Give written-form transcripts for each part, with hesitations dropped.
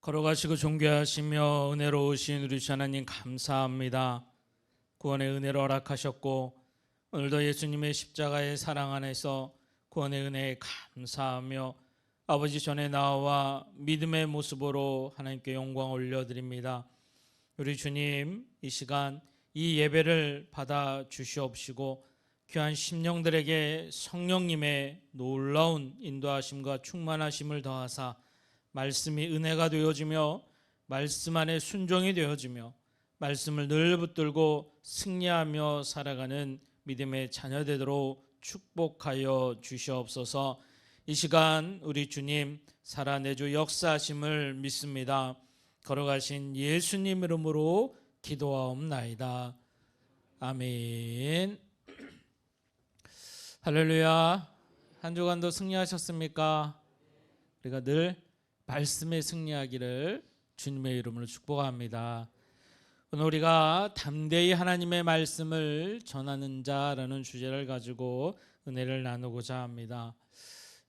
걸어가시고 존귀하시며 은혜로우신 우리 주 하나님 감사합니다. 구원의 은혜를 허락하셨고 오늘도 예수님의 십자가의 사랑 안에서 구원의 은혜에 감사하며 아버지 전에 나와 믿음의 모습으로 하나님께 영광 올려드립니다. 우리 주님, 이 시간 이 예배를 받아 주시옵시고 귀한 심령들에게 성령님의 놀라운 인도하심과 충만하심을 더하사 말씀이 은혜가 되어지며 말씀 안에 순종이 되어지며 말씀을 늘 붙들고 승리하며 살아가는 믿음의 자녀되도록 축복하여 주시옵소서. 이 시간 우리 주님 살아내주 역사하심을 믿습니다. 걸어가신 예수님 이름으로 기도하옵나이다. 아멘. 할렐루야. 한 주간도 승리하셨습니까? 우리가 늘 말씀에 승리하기를 주님의 이름으로 축복합니다. 오늘 우리가 담대히 하나님의 말씀을 전하는 자라는 주제를 가지고 은혜를 나누고자 합니다.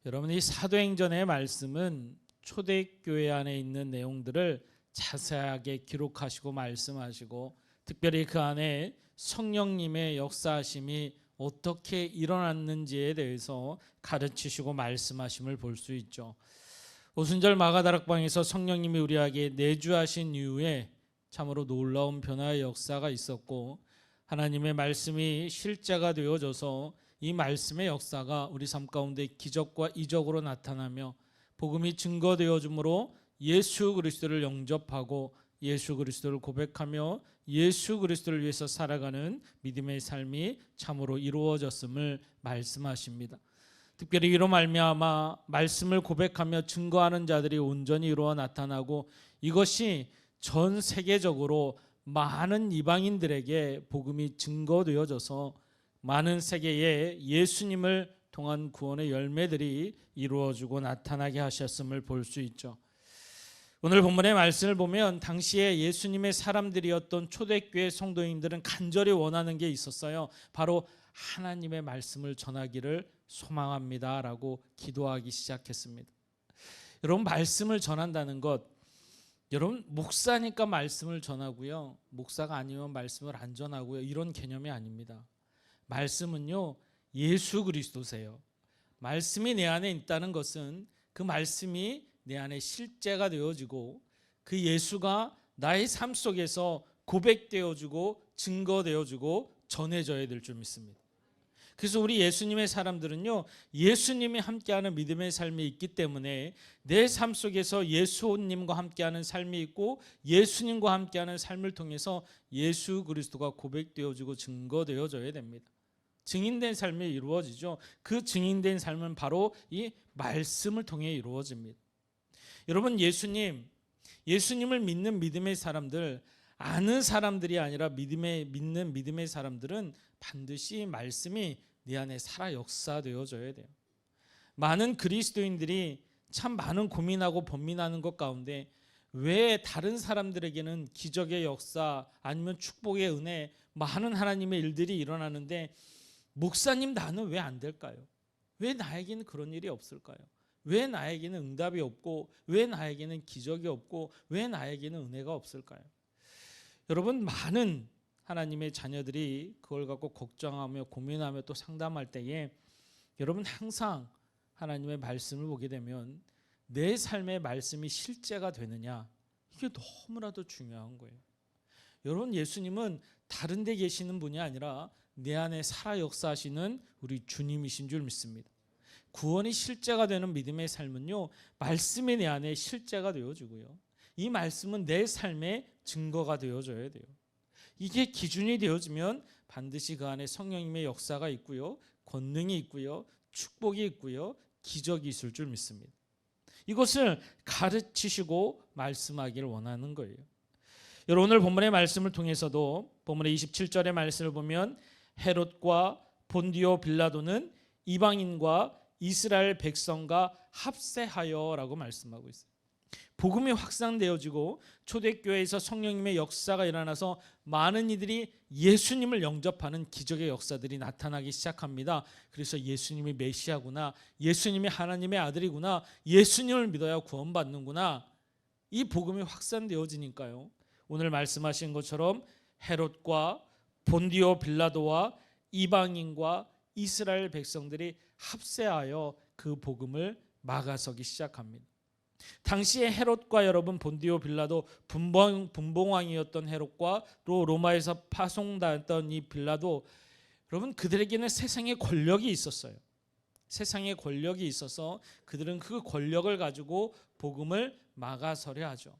여러분, 이 사도행전의 말씀은 초대교회 안에 있는 내용들을 자세하게 기록하시고 말씀하시고 특별히 그 안에 성령님의 역사하심이 어떻게 일어났는지에 대해서 가르치시고 말씀하심을 볼 수 있죠. 오순절 마가다락방에서 성령님이 우리에게 내주하신 이후에 참으로 놀라운 변화의 역사가 있었고 하나님의 말씀이 실제가 되어져서 이 말씀의 역사가 우리 삶 가운데 기적과 이적으로 나타나며 복음이 증거되어짐으로 예수 그리스도를 영접하고 예수 그리스도를 고백하며 예수 그리스도를 위해서 살아가는 믿음의 삶이 참으로 이루어졌음을 말씀하십니다. 특별히 이로 말미암아 말씀을 고백하며 증거하는 자들이 온전히 이루어 나타나고 이것이 전 세계적으로 많은 이방인들에게 복음이 증거되어져서 많은 세계에 예수님을 통한 구원의 열매들이 이루어지고 나타나게 하셨음을 볼 수 있죠. 오늘 본문의 말씀을 보면 당시에 예수님의 사람들이었던 초대교회 성도인들은 간절히 원하는 게 있었어요. 바로 하나님의 말씀을 전하기를 소망합니다 라고 기도하기 시작했습니다. 여러분, 말씀을 전한다는 것, 여러분 목사니까 말씀을 전하고요, 목사가 아니면 말씀을 안 전하고요, 이런 개념이 아닙니다. 말씀은요, 예수 그리스도세요. 말씀이 내 안에 있다는 것은 그 말씀이 내 안에 실제가 되어지고 그 예수가 나의 삶 속에서 고백되어지고 증거되어지고 전해져야 될 줄 믿습니다. 그래서 우리 예수님의 사람들은요, 예수님이 함께하는 믿음의 삶이 있기 때문에 내 삶 속에서 예수님과 함께하는 삶이 있고 예수님과 함께하는 삶을 통해서 예수 그리스도가 고백되어지고 증거되어져야 됩니다. 증인된 삶이 이루어지죠. 그 증인된 삶은 바로 이 말씀을 통해 이루어집니다. 여러분, 예수님을 믿는 믿음의 사람들, 아는 사람들이 아니라 믿는 믿음의 사람들은 반드시 말씀이 내 안에 살아 역사되어져야 돼요. 많은 그리스도인들이 참 많은 고민하고 번민하는 것 가운데 왜 다른 사람들에게는 기적의 역사 아니면 축복의 은혜, 많은 하나님의 일들이 일어나는데 목사님 나는 왜 안 될까요? 왜 나에게는 그런 일이 없을까요? 왜 나에게는 응답이 없고 왜 나에게는 기적이 없고 왜 나에게는 은혜가 없을까요? 여러분, 많은 하나님의 자녀들이 그걸 갖고 걱정하며 고민하며 또 상담할 때에 여러분 항상 하나님의 말씀을 보게 되면 내 삶의 말씀이 실제가 되느냐, 이게 너무나도 중요한 거예요. 여러분, 예수님은 다른 데 계시는 분이 아니라 내 안에 살아 역사하시는 우리 주님이신 줄 믿습니다. 구원이 실제가 되는 믿음의 삶은요, 말씀이 내 안에 실제가 되어지고요, 이 말씀은 내 삶의 증거가 되어져야 돼요. 이게 기준이 되어지면 반드시 그 안에 성령님의 역사가 있고요, 권능이 있고요, 축복이 있고요, 기적이 있을 줄 믿습니다. 이것을 가르치시고 말씀하기를 원하는 거예요. 여러분, 오늘 본문의 말씀을 통해서도 본문의 27절의 말씀을 보면 헤롯과 본디오 빌라도는 이방인과 이스라엘 백성과 합세하여라고 말씀하고 있어요. 복음이 확산되어지고 초대교회에서 성령님의 역사가 일어나서 많은 이들이 예수님을 영접하는 기적의 역사들이 나타나기 시작합니다. 그래서 예수님이 메시아구나, 예수님이 하나님의 아들이구나, 예수님을 믿어야 구원받는구나, 이 복음이 확산되어지니까요. 오늘 말씀하신 것처럼 헤롯과 본디오 빌라도와 이방인과 이스라엘 백성들이 합세하여 그 복음을 막아서기 시작합니다. 당시에 헤롯과 여러분 본디오 빌라도 분봉왕이었던 헤롯과 또 로마에서 파송당했던 이 빌라도 여러분 그들에게는 세상의 권력이 있었어요. 세상의 권력이 있어서 그들은 그 권력을 가지고 복음을 막아서려 하죠.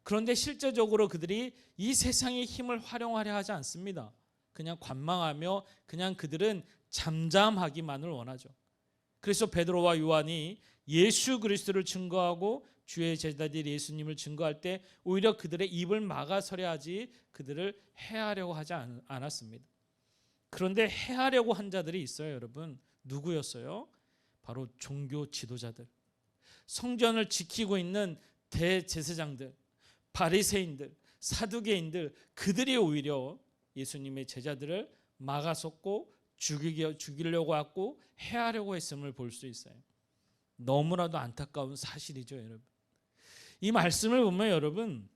그런데 실제적으로 그들이 이 세상의 힘을 활용하려 하지 않습니다. 그냥 관망하며 그냥 그들은 잠잠하기만을 원하죠. 그래서 베드로와 요한이 예수 그리스도를 증거하고 주의 제자들 예수님을 증거할 때 오히려 그들의 입을 막아서려 하지 그들을 해하려고 하지 않았습니다. 그런데 해하려고 한 자들이 있어요, 여러분. 누구였어요? 바로 종교 지도자들, 성전을 지키고 있는 대제사장들, 바리새인들, 사두개인들, 그들이 오히려 예수님의 제자들을 막아섰고 죽이려고 했고 해하려고 했음을 볼 수 있어요. 너무나도 안타까운 사실이죠, 여러분. 이 말씀을 보면 여러분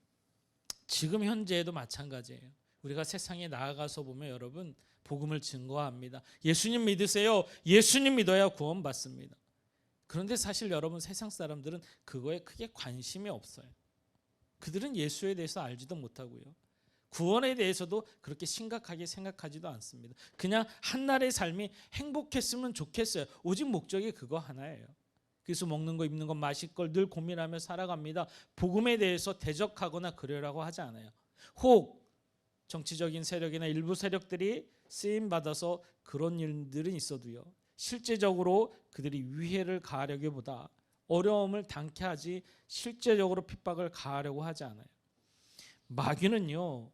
지금 현재에도 마찬가지예요. 우리가 세상에 나아가서 보면 여러분 복음을 증거합니다. 예수님 믿으세요. 예수님 믿어야 구원받습니다. 그런데 사실 여러분 세상 사람들은 그거에 크게 관심이 없어요. 그들은 예수에 대해서 알지도 못하고요. 구원에 대해서도 그렇게 심각하게 생각하지도 않습니다. 그냥 한날의 삶이 행복했으면 좋겠어요. 오직 목적이 그거 하나예요. 그래서 먹는 거 입는 거 마실 걸 늘 고민하며 살아갑니다. 복음에 대해서 대적하거나 그러려고 하지 않아요. 혹 정치적인 세력이나 일부 세력들이 쓰임 받아서 그런 일들은 있어도요. 실제적으로 그들이 위해를 가하려기보다 어려움을 당케 하지 실제적으로 핍박을 가하려고 하지 않아요. 마귀는요.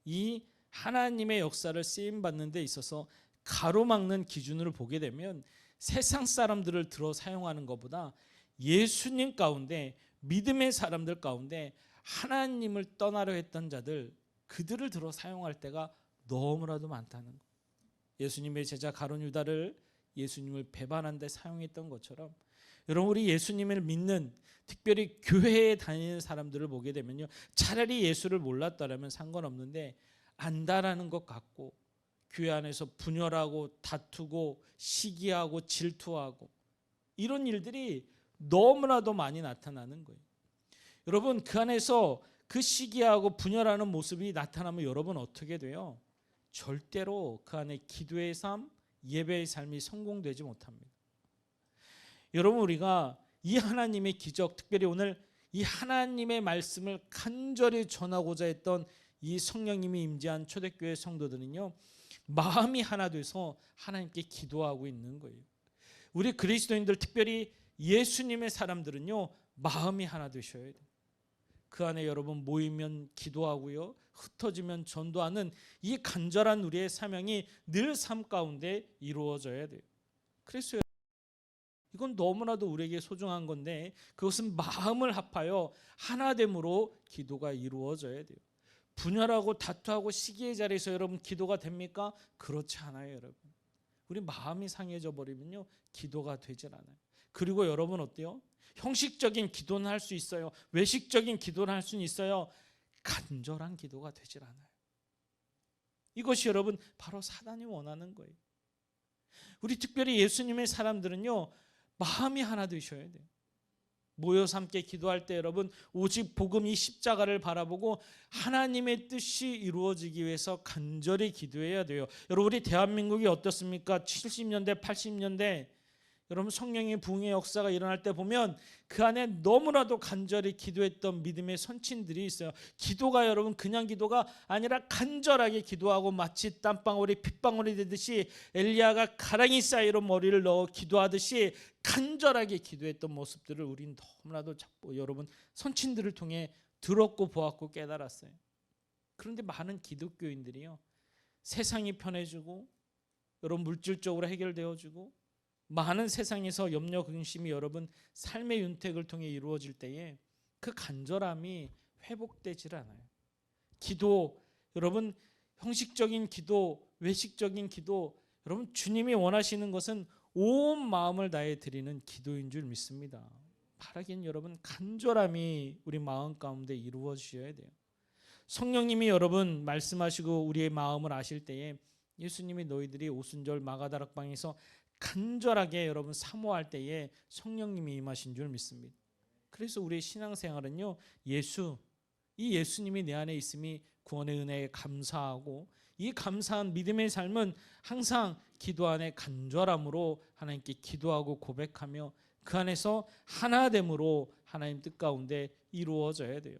이 하나님의 역사를 쓰임 받는 데 있어서 가로막는 기준을 보게 되면 세상 사람들을 들어 사용하는 것보다 예수님 가운데 믿음의 사람들 가운데 하나님을 떠나려 했던 자들 그들을 들어 사용할 때가 너무나도 많다는 것. 예수님의 제자 가룟 유다를 예수님을 배반한 데 사용했던 것처럼 여러분 우리 예수님을 믿는 특별히 교회에 다니는 사람들을 보게 되면요. 차라리 예수를 몰랐다라면 상관없는데 안다라는 것 같고 교회 안에서 분열하고 다투고 시기하고 질투하고 이런 일들이 너무나도 많이 나타나는 거예요. 여러분 그 안에서 그 시기하고 분열하는 모습이 나타나면 여러분 어떻게 돼요? 절대로 그 안에 기도의 삶, 예배의 삶이 성공되지 못합니다. 여러분 우리가 이 하나님의 기적, 특별히 오늘 이 하나님의 말씀을 간절히 전하고자 했던 이 성령님이 임재한 초대교회 성도들은요. 마음이 하나 돼서 하나님께 기도하고 있는 거예요. 우리 그리스도인들 특별히 예수님의 사람들은요. 마음이 하나 되셔야 돼요. 그 안에 여러분 모이면 기도하고요. 흩어지면 전도하는 이 간절한 우리의 사명이 늘 삶 가운데 이루어져야 돼요. 그래서 이건 너무나도 우리에게 소중한 건데 그것은 마음을 합하여 하나됨으로 기도가 이루어져야 돼요. 분열하고 다투하고 시기의 자리에서 여러분 기도가 됩니까? 그렇지 않아요, 여러분. 우리 마음이 상해져 버리면요. 기도가 되질 않아요. 그리고 여러분 어때요? 형식적인 기도는 할 수 있어요. 외식적인 기도는 할 수는 있어요. 간절한 기도가 되질 않아요. 이것이 여러분 바로 사단이 원하는 거예요. 우리 특별히 예수님의 사람들은요. 마음이 하나 되셔야 돼요. 모여서 함께 기도할 때 여러분 오직 복음 이 십자가를 바라보고 하나님의 뜻이 이루어지기 위해서 간절히 기도해야 돼요. 여러분 우리 대한민국이 어떻습니까? 70년대 80년대 여러분 성령의 부흥의 역사가 일어날 때 보면 그 안에 너무나도 간절히 기도했던 믿음의 선친들이 있어요. 기도가 여러분 그냥 기도가 아니라 간절하게 기도하고 마치 땀방울이 핏방울이 되듯이 엘리야가 가랑이 사이로 머리를 넣어 기도하듯이 간절하게 기도했던 모습들을 우리는 너무나도 여러분 선친들을 통해 들었고 보았고 깨달았어요. 그런데 많은 기독교인들이요. 세상이 편해지고 여러분 물질적으로 해결되어지고 많은 세상에서 염려 근심이 여러분 삶의 윤택을 통해 이루어질 때에 그 간절함이 회복되질 않아요. 기도 여러분 형식적인 기도 외식적인 기도 여러분 주님이 원하시는 것은 온 마음을 다해 드리는 기도인 줄 믿습니다. 바라긴 여러분 간절함이 우리 마음 가운데 이루어지셔야 돼요. 성령님이 여러분 말씀하시고 우리의 마음을 아실 때에 예수님이 너희들이 오순절 마가다락방에서 간절하게 여러분 사모할 때에 성령님이 임하신 줄 믿습니다. 그래서 우리의 신앙생활은요, 이 예수님이 내 안에 있음이 구원의 은혜에 감사하고, 이 감사한 믿음의 삶은 항상 기도 안에 간절함으로 하나님께 기도하고 고백하며 그 안에서 하나됨으로 하나님 뜻 가운데 이루어져야 돼요.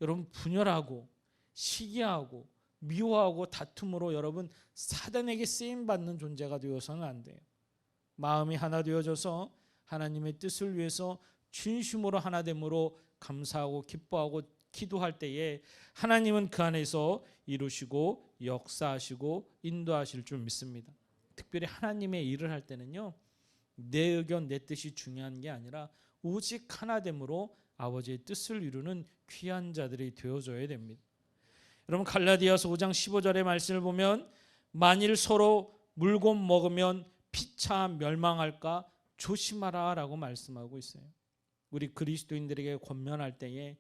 여러분 분열하고 시기하고 미워하고 다툼으로 여러분 사단에게 쓰임받는 존재가 되어서는 안 돼요. 마음이 하나 되어져서 하나님의 뜻을 위해서 진심으로 하나됨으로 감사하고 기뻐하고 기도할 때에 하나님은 그 안에서 이루시고 역사하시고 인도하실 줄 믿습니다. 특별히 하나님의 일을 할 때는요, 내 의견 내 뜻이 중요한 게 아니라 오직 하나됨으로 아버지의 뜻을 이루는 귀한 자들이 되어져야 됩니다. 여러분 갈라디아서 5장 15절의 말씀을 보면 만일 서로 물고 먹으면 피차 멸망할까 조심하라 라고 말씀하고 있어요. 우리 그리스도인들에게 권면할 때에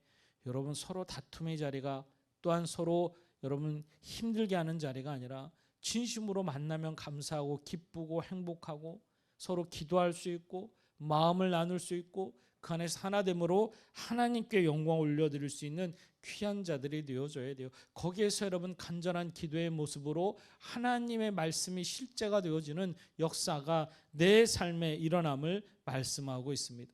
여러분 서로 다툼의 자리가 또한 서로 여러분 힘들게 하는 자리가 아니라 진심으로 만나면 감사하고 기쁘고 행복하고 서로 기도할 수 있고 마음을 나눌 수 있고 그 안에서 하나됨으로 하나님께 영광 올려드릴 수 있는 귀한 자들이 되어줘야 돼요. 거기에서 여러분 간절한 기도의 모습으로 하나님의 말씀이 실제가 되어지는 역사가 내 삶에 일어남을 말씀하고 있습니다.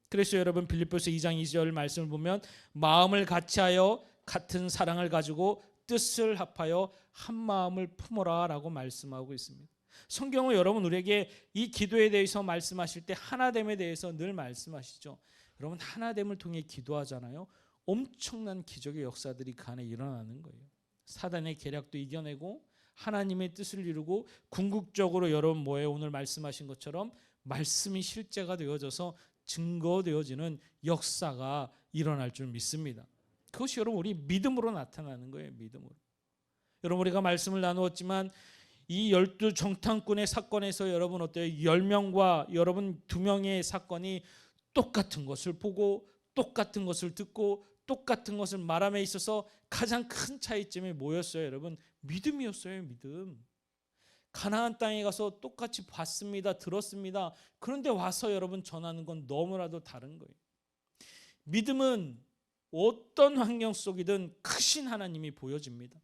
그래서 여러분 빌립보서 2장 2절 말씀을 보면 마음을 같이하여 같은 사랑을 가지고 뜻을 합하여 한 마음을 품어라 라고 말씀하고 있습니다. 성경은 여러분 우리에게 이 기도에 대해서 말씀하실 때 하나됨에 대해서 늘 말씀하시죠. 여러분 하나됨을 통해 기도하잖아요. 엄청난 기적의 역사들이 그 안에 일어나는 거예요. 사단의 계략도 이겨내고 하나님의 뜻을 이루고 궁극적으로 여러분 뭐예요? 오늘 말씀하신 것처럼 말씀이 실제가 되어져서 증거되어지는 역사가 일어날 줄 믿습니다. 그것이 여러분 우리 믿음으로 나타나는 거예요. 믿음으로. 여러분 우리가 말씀을 나누었지만 이 12 정탐꾼의 사건에서 여러분 어때요? 10명과 여러분 2명의 사건이 똑같은 것을 보고 똑같은 것을 듣고 똑같은 것을 말함에 있어서 가장 큰 차이점이 뭐였어요? 여러분 믿음이었어요. 믿음. 가나안 땅에 가서 똑같이 봤습니다. 들었습니다. 그런데 와서 여러분 전하는 건 너무나도 다른 거예요. 믿음은 어떤 환경 속이든 크신 하나님이 보여집니다.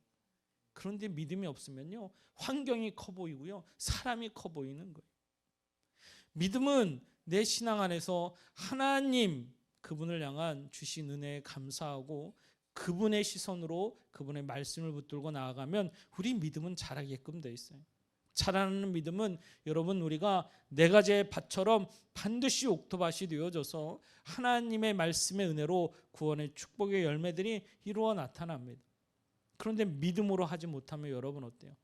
그런데 믿음이 없으면요, 환경이 커 보이고요, 사람이 커 보이는 거예요. 믿음은 내 신앙 안에서 하나님 그분을 향한 주신 은혜에 감사하고 그분의 시선으로 그분의 말씀을 붙들고 나아가면 우리 믿음은 자라게끔 돼 있어요. 자라는 믿음은 여러분 우리가 네 가지의 밭처럼 반드시 옥토밭이 되어져서 하나님의 말씀의 은혜로 구원의 축복의 열매들이 이루어 나타납니다. 그런데 믿음으로 하지 못하면 여러분 어때요?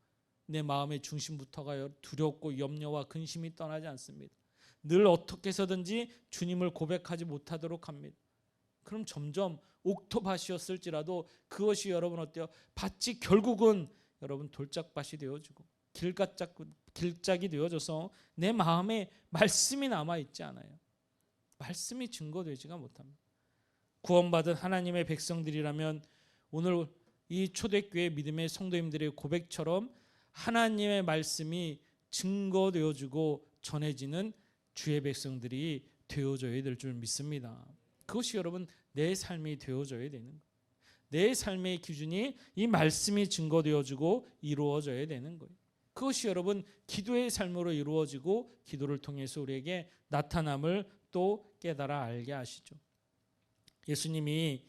내 마음의 중심부터가 두렵고 염려와 근심이 떠나지 않습니다. 늘 어떻게 해서든지 주님을 고백하지 못하도록 합니다. 그럼 점점 옥토밭이었을지라도 그것이 여러분 어때요? 밭이 결국은 여러분 돌짝밭이 되어지고 길짝이 되어져서 내 마음에 말씀이 남아있지 않아요. 말씀이 증거되지가 못합니다. 구원받은 하나님의 백성들이라면 오늘 이 초대교회 믿음의 성도님들의 고백처럼 하나님의 말씀이 증거되어지고 전해지는 주의 백성들이 되어져야 될 줄 믿습니다. 그것이 여러분 내 삶이 되어져야 되는 거예요. 내 삶의 기준이 이 말씀이 증거되어지고 이루어져야 되는 거예요. 그것이 여러분 기도의 삶으로 이루어지고 기도를 통해서 우리에게 나타남을 또 깨달아 알게 하시죠. 예수님이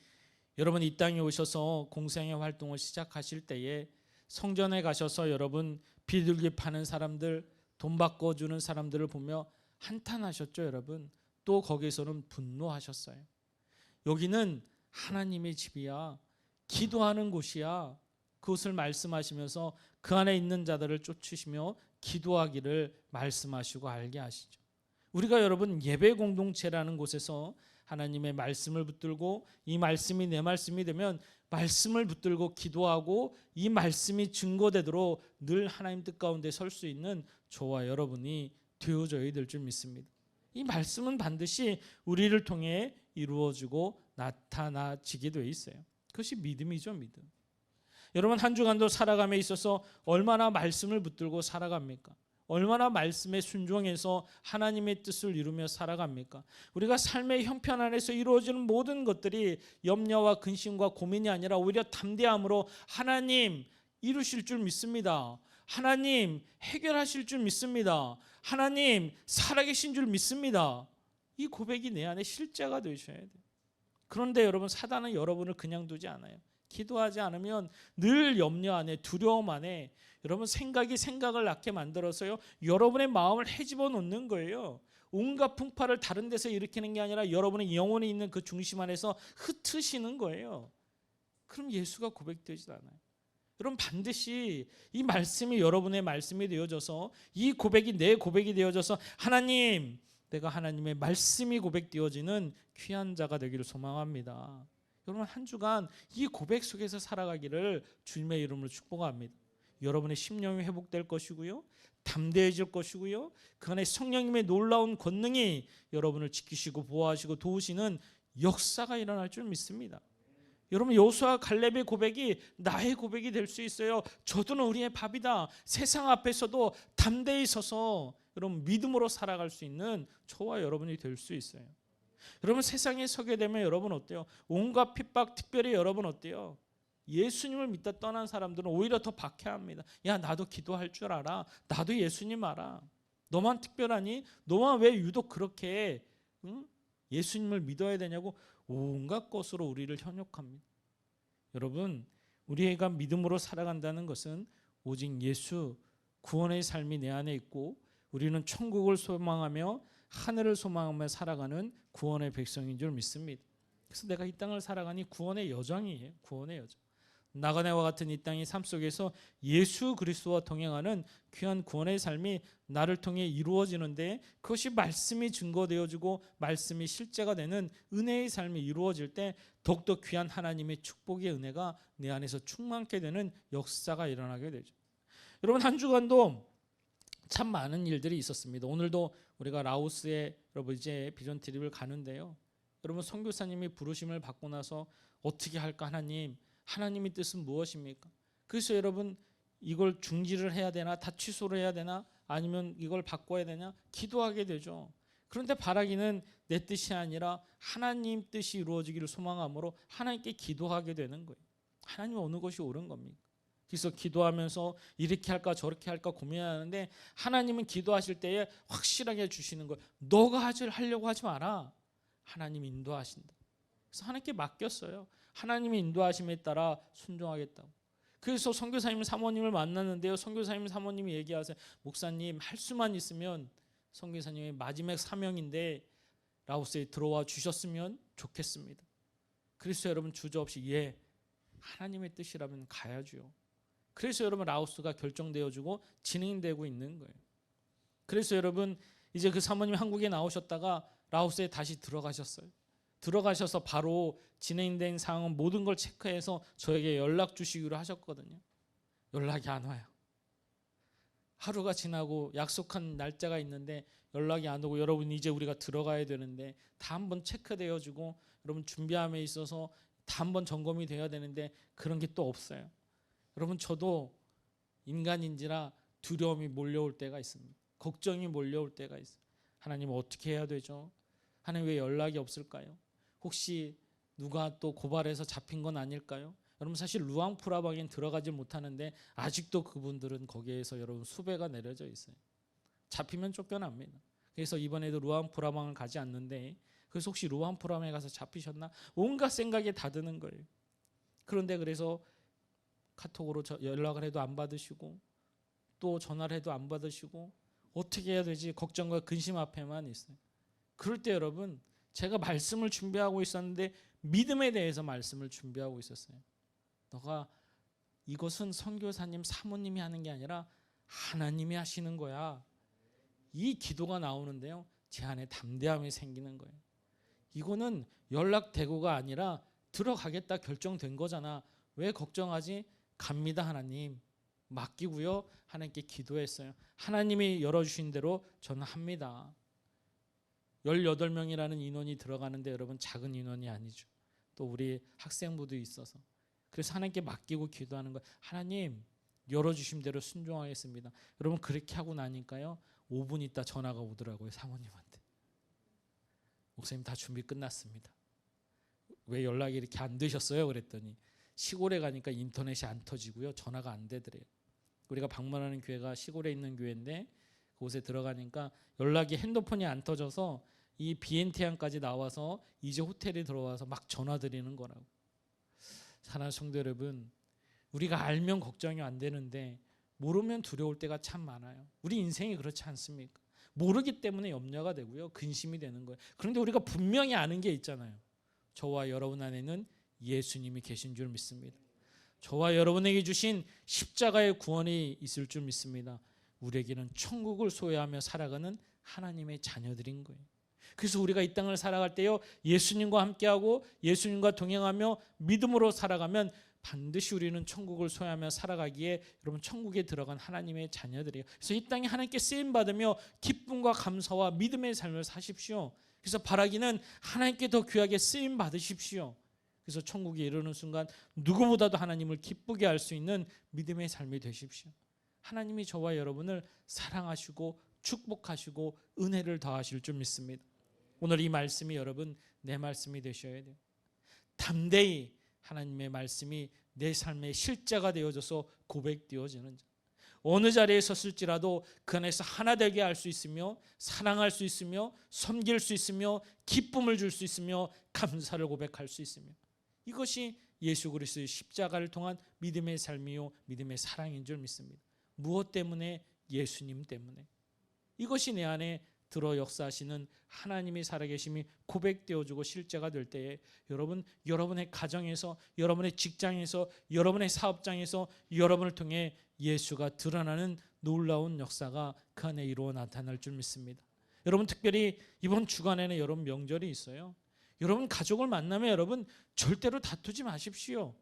여러분 이 땅에 오셔서 공생의 활동을 시작하실 때에 성전에 가셔서 여러분 비둘기 파는 사람들, 돈 바꿔주는 사람들을 보며 한탄하셨죠. 여러분 또 거기에서는 분노하셨어요. 여기는 하나님의 집이야, 기도하는 곳이야. 그것을 말씀하시면서 그 안에 있는 자들을 쫓으시며 기도하기를 말씀하시고 알게 하시죠. 우리가 여러분 예배 공동체라는 곳에서 하나님의 말씀을 붙들고 이 말씀이 내 말씀이 되면 말씀을 붙들고 기도하고 이 말씀이 증거되도록 늘 하나님 뜻 가운데 설 수 있는 저와 여러분이 되어져야 될 줄 믿습니다. 이 말씀은 반드시 우리를 통해 이루어지고 나타나지게 돼 있어요. 그것이 믿음이죠, 믿음. 여러분, 한 주간도 살아감에 있어서 얼마나 말씀을 붙들고 살아갑니까? 얼마나 말씀에 순종해서 하나님의 뜻을 이루며 살아갑니까? 우리가 삶의 형편 안에서 이루어지는 모든 것들이 염려와 근심과 고민이 아니라 오히려 담대함으로 하나님 이루실 줄 믿습니다. 하나님 해결하실 줄 믿습니다. 하나님 살아계신 줄 믿습니다. 이 고백이 내 안에 실제가 되셔야 돼요. 그런데 여러분, 사단은 여러분을 그냥 두지 않아요. 기도하지 않으면 늘 염려 안에, 두려움 안에 여러분 생각이 생각을 낳게 만들어서요, 여러분의 마음을 헤집어 놓는 거예요. 온갖 풍파를 다른 데서 일으키는 게 아니라 여러분의 영혼에 있는 그 중심 안에서 흩으시는 거예요. 그럼 예수가 고백되지 않아요. 여러분, 반드시 이 말씀이 여러분의 말씀이 되어져서, 이 고백이 내 고백이 되어져서 하나님, 내가 하나님의 말씀이 고백되어지는 귀한 자가 되기를 소망합니다. 여러분, 한 주간 이 고백 속에서 살아가기를 주님의 이름으로 축복합니다. 여러분의 심령이 회복될 것이고요, 담대해질 것이고요, 그 안에 성령님의 놀라운 권능이 여러분을 지키시고 보호하시고 도우시는 역사가 일어날 줄 믿습니다. 여러분, 여호수아 갈렙의 고백이 나의 고백이 될 수 있어요. 저들은 우리의 밥이다. 세상 앞에서도 담대히 서서 여러분 믿음으로 살아갈 수 있는 저와 여러분이 될 수 있어요. 여러분, 세상에 서게 되면 여러분 어때요? 온갖 핍박, 특별히 여러분 어때요? 예수님을 믿다 떠난 사람들은 오히려 더 박해합니다. 야, 나도 기도할 줄 알아. 나도 예수님 알아. 너만 특별하니? 너만 왜 유독 그렇게 예수님을 믿어야 되냐고 온갖 것으로 우리를 현혹합니다. 여러분, 우리가 믿음으로 살아간다는 것은 오직 예수 구원의 삶이 내 안에 있고 우리는 천국을 소망하며 하늘을 소망하며 살아가는 구원의 백성인 줄 믿습니다. 그래서 내가 이 땅을 살아가니 구원의 여정이에요. 구원의 여정. 나그네와 같은 이 땅의 삶 속에서 예수 그리스도와 동행하는 귀한 구원의 삶이 나를 통해 이루어지는데, 그것이 말씀이 증거되어지고 말씀이 실제가 되는 은혜의 삶이 이루어질 때 더욱더 귀한 하나님의 축복의 은혜가 내 안에서 충만케 되는 역사가 일어나게 되죠. 여러분, 한 주간도 참 많은 일들이 있었습니다. 오늘도 우리가 라오스에 여러분 이제 비전 트립을 가는데요, 여러분 선교사님이 부르심을 받고 나서 어떻게 할까, 하나님의 뜻은 무엇입니까? 그래서 여러분, 이걸 중지를 해야 되나, 다 취소를 해야 되나, 아니면 이걸 바꿔야 되냐 기도하게 되죠. 그런데 바라기는 내 뜻이 아니라 하나님 뜻이 이루어지기를 소망함으로 하나님께 기도하게 되는 거예요. 하나님 어느 것이 옳은 겁니까? 그래서 기도하면서 이렇게 할까 저렇게 할까 고민하는데, 하나님은 기도하실 때에 확실하게 주시는 거예요. 너가 하려고 하지 마라. 하나님이 인도하신다. 그래서 하나님께 맡겼어요. 하나님의 인도하심에 따라 순종하겠다고. 그래서 선교사님 사모님을 만났는데요, 선교사님 사모님이 얘기하세요. 목사님, 할 수만 있으면 선교사님의 마지막 사명인데 라오스에 들어와 주셨으면 좋겠습니다. 그래서 여러분 주저없이 예, 하나님의 뜻이라면 가야죠. 그래서 여러분 라오스가 결정되어지고 진행되고 있는 거예요. 그래서 여러분 이제 그 사모님이 한국에 나오셨다가 라오스에 다시 들어가셨어요. 들어가셔서 바로 진행된 상황 모든 걸 체크해서 저에게 연락 주시기로 하셨거든요. 연락이 안 와요. 하루가 지나고 약속한 날짜가 있는데 연락이 안 오고, 여러분 이제 우리가 들어가야 되는데 다 한번 체크되어지고 여러분 준비함에 있어서 다 한번 점검이 돼야 되는데 그런 게 또 없어요. 여러분, 저도 인간인지라 두려움이 몰려올 때가 있습니다. 걱정이 몰려올 때가 있어요. 하나님 어떻게 해야 되죠? 하나님 왜 연락이 없을까요? 혹시 누가 또 고발해서 잡힌 건 아닐까요? 여러분, 사실 루앙프라방엔 들어가지 못하는데 아직도 그분들은 거기에서 여러분 수배가 내려져 있어요. 잡히면 쫓겨납니다. 그래서 이번에도 루앙프라방을 가지 않는데, 그래서 혹시 루앙프라방에 가서 잡히셨나? 온갖 생각이 다 드는 거예요. 그런데 그래서 카톡으로 연락을 해도 안 받으시고 또 전화를 해도 안 받으시고 어떻게 해야 되지? 걱정과 근심 앞에만 있어요. 그럴 때 여러분, 제가 말씀을 준비하고 있었는데 믿음에 대해서 말씀을 준비하고 있었어요. 너가 이것은 선교사님 사모님이 하는 게 아니라 하나님이 하시는 거야. 이 기도가 나오는데요, 제 안에 담대함이 생기는 거예요. 이거는 연락대고가 아니라 들어가겠다 결정된 거잖아. 왜 걱정하지? 갑니다. 하나님 맡기고요, 하나님께 기도했어요. 하나님이 열어주신 대로 저는 합니다. 18명이라는 인원이 들어가는데 여러분 작은 인원이 아니죠. 또 우리 학생부도 있어서. 그래서 하나님께 맡기고 기도하는 거예요. 하나님 열어주신 대로 순종하겠습니다. 여러분 그렇게 하고 나니까요 5분 있다 전화가 오더라고요. 사모님한테. 목사님 다 준비 끝났습니다. 왜 연락이 이렇게 안 되셨어요? 그랬더니 시골에 가니까 인터넷이 안 터지고요. 전화가 안 되더래요. 우리가 방문하는 교회가 시골에 있는 교회인데 그곳에 들어가니까 연락이 핸드폰이 안 터져서 이 비엔티안까지 나와서 이제 호텔에 들어와서 막 전화 드리는 거라고. 사랑하는 성도 여러분, 우리가 알면 걱정이 안 되는데 모르면 두려울 때가 참 많아요. 우리 인생이 그렇지 않습니까? 모르기 때문에 염려가 되고요. 근심이 되는 거예요. 그런데 우리가 분명히 아는 게 있잖아요. 저와 여러분 안에는 예수님이 계신 줄 믿습니다. 저와 여러분에게 주신 십자가의 구원이 있을 줄 믿습니다. 우리에게는 천국을 소유하며 살아가는 하나님의 자녀들인 거예요. 그래서 우리가 이 땅을 살아갈 때요 예수님과 함께하고 예수님과 동행하며 믿음으로 살아가면 반드시 우리는 천국을 소유하며 살아가기에 여러분 천국에 들어간 하나님의 자녀들이에요. 그래서 이 땅에 하나님께 쓰임받으며 기쁨과 감사와 믿음의 삶을 사십시오. 그래서 바라기는 하나님께 더 귀하게 쓰임받으십시오. 그래서 천국에 이르는 순간 누구보다도 하나님을 기쁘게 할 수 있는 믿음의 삶이 되십시오. 하나님이 저와 여러분을 사랑하시고 축복하시고 은혜를 더하실 줄 믿습니다. 오늘 이 말씀이 여러분 내 말씀이 되셔야 돼요. 담대히 하나님의 말씀이 내 삶의 실제가 되어져서 고백되어지는 자. 어느 자리에 섰을지라도 그 안에서 하나 되게 할 수 있으며 사랑할 수 있으며 섬길 수 있으며 기쁨을 줄 수 있으며 감사를 고백할 수 있으며 이것이 예수 그리스도의 십자가를 통한 믿음의 삶이요 믿음의 사랑인 줄 믿습니다. 무엇 때문에? 예수님 때문에. 이것이 내 안에 들어 역사하시는 하나님이 살아계심이 고백되어지고 실제가 될 때에 여러분, 여러분의 가정에서, 여러분의 직장에서, 여러분의 사업장에서 여러분을 통해 예수가 드러나는 놀라운 역사가 그 안에 이루어 나타날 줄 믿습니다. 여러분 특별히 이번 주간에는 여러분 명절이 있어요. 여러분 가족을 만나면 여러분 절대로 다투지 마십시오.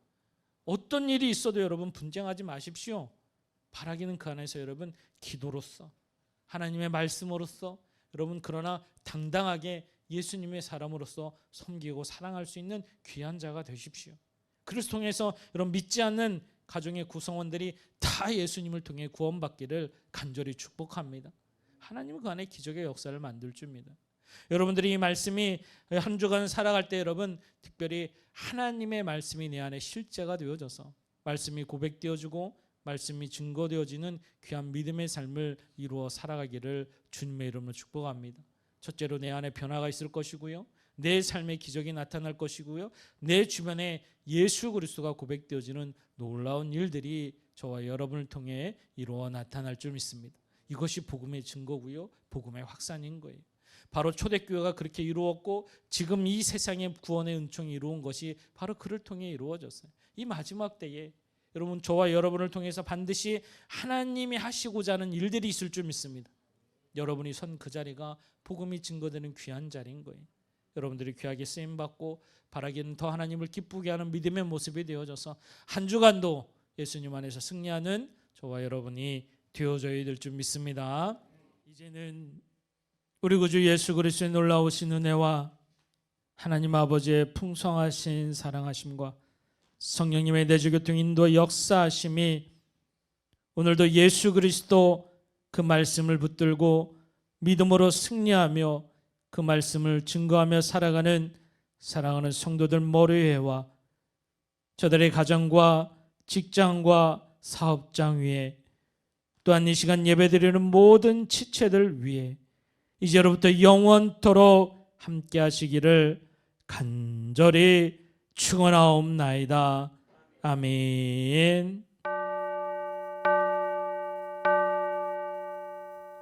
어떤 일이 있어도 여러분 분쟁하지 마십시오. 바라기는 그 안에서 여러분 기도로서 하나님의 말씀으로서 여러분 그러나 당당하게 예수님의 사람으로서 섬기고 사랑할 수 있는 귀한 자가 되십시오. 그래서 통해서 여러분 믿지 않는 가정의 구성원들이 다 예수님을 통해 구원받기를 간절히 축복합니다. 하나님은 그 안에 기적의 역사를 만들 줍니다. 여러분들이 이 말씀이 한 주간 살아갈 때 여러분 특별히 하나님의 말씀이 내 안에 실제가 되어져서 말씀이 고백되어지고 말씀이 증거되어지는 귀한 믿음의 삶을 이루어 살아가기를 주님의 이름으로 축복합니다. 첫째로 내 안에 변화가 있을 것이고요. 내 삶의 기적이 나타날 것이고요. 내 주변에 예수 그리스도가 고백되어지는 놀라운 일들이 저와 여러분을 통해 이루어 나타날 줄 믿습니다. 이것이 복음의 증거고요. 복음의 확산인 거예요. 바로 초대교회가 그렇게 이루었고 지금 이 세상의 구원의 은총이 이루은 것이 바로 그를 통해 이루어졌어요. 이 마지막 때에 여러분 저와 여러분을 통해서 반드시 하나님이 하시고자 하는 일들이 있을 줄 믿습니다. 여러분이 선 그 자리가 복음이 증거되는 귀한 자리인 거예요. 여러분들이 귀하게 쓰임받고 바라기는 더 하나님을 기쁘게 하는 믿음의 모습이 되어져서 한 주간도 예수님 안에서 승리하는 저와 여러분이 되어져야 될 줄 믿습니다. 이제는 우리 구주 예수 그리스도의 놀라우신 은혜와 하나님 아버지의 풍성하신 사랑하심과 성령님의 내주교통 인도 역사하심이 오늘도 예수 그리스도 그 말씀을 붙들고 믿음으로 승리하며 그 말씀을 증거하며 살아가는 사랑하는 성도들 머리회와 저들의 가정과 직장과 사업장 위에 또한 이 시간 예배드리는 모든 지체들 위에 이제로부터 영원토록 함께 하시기를 간절히 축원하옵나이다. 아멘.